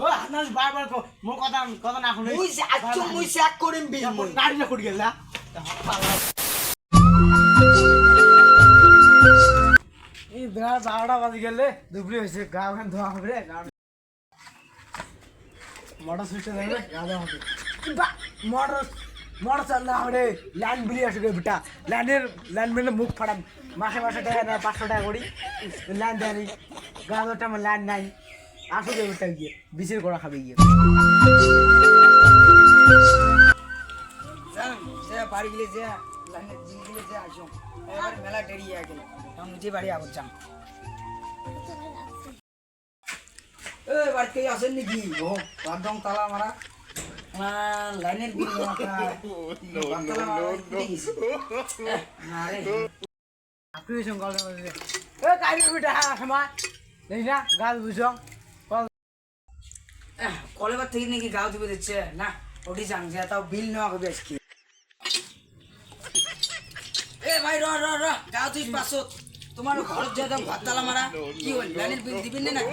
ও harness বারবার মো কথা কথা না শুনে মুই চেক করিম বিল মই গাড়ি না কুড়ি গেল এই বেলা 12টা বাজে গেলে দুপুরে হয়েছে গাও খান ধোয়া হবে রে মোটর সুইচটা দেবে গাদা হবে মোটর চাল না হবে লাইন বিলি আসবে বেটা লাইন বিলে মুখ ফাড়াম মাসে টাকা না 500 টাকা করি লাইন দেয়নি গাদোটা আমার লাইন নাই আসবে বেটা গিয়ে বিচির করা খাবে গিয়ে বাড়ি গেলে যে লাইনের বিল গেলে যে আসো এবার মেলা দেরি হয়ে গেল এখন নিজে বাড়ি আবার যাম বাড়িতে আসেন নাকি ও বাদম তালা মারা লাইনের বিল আপনি সঙ্গল এ কারি বেটা সময় দেখি না গাছ বুঝো কলেবার থেকে নাকি গাও দিবে দিচ্ছে না ওটি যাং যে তাও বিল নেওয়া হবে আজকে এ ভাই র র র গাও তুই পাছত তোমার ঘরের যে দাম ভাত তালা মারা কি হল লাইনের বিল দিবেন না নাকি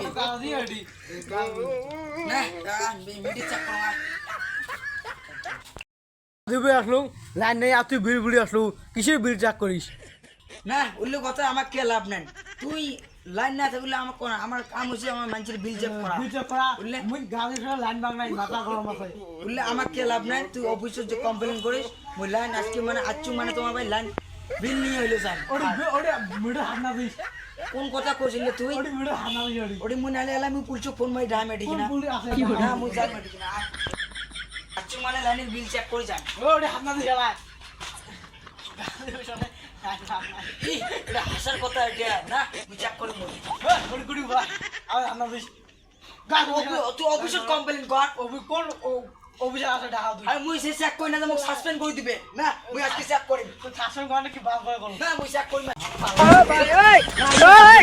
না মিটি চেক করো দিবে আসলো লাইন নেই আর তুই বিল বুড়ি আসলো কিসের বিল চেক করিস না উল্লেখ কথা আমার কে লাভ নেন তুই লাইন না থাকলে আমার কোন আমার কাম হচ্ছে আমার মানুষের বিল চেক করা বিল চেক করা মুই গাড়ি সব লাইন বাং নাই মাথা গরম আছে উল্লেখ আমার কে লাভ নাই তুই অফিসে যে কমপ্লেন করিস মুই লাইন আজকে মানে আজকে মানে তোমার ভাই লাইন বিল নিয়ে হইলো স্যার ওরে মিডো হাত না দিস কোন কথা কইছিলি তুই ওরে মিডো হাত না দিস ওরে মুই নালে এলা আমি পুলিশ ফোন মারি ডাই মেটি কিনা পুলিশ আছে না মুই যাই মেটি কিনা আজকে মানে লাইনের বিল চেক করে যান ওরে হাত না দিস এলা এটা হাসার কথা এটা না মুই চেক করে মুই ওরে কুড়ি বা আর হাত না দিস গাছ তুই অফিসে কমপ্লেন কর কোন অফিসার আছে ঢাকা তুই আর মুই সে চেক করি না মোক সাসপেন্ড করে দিবে না মুই আজকে চেক করিম শাসন করে কি বাস করে না মুই চেক করি না ভাই এই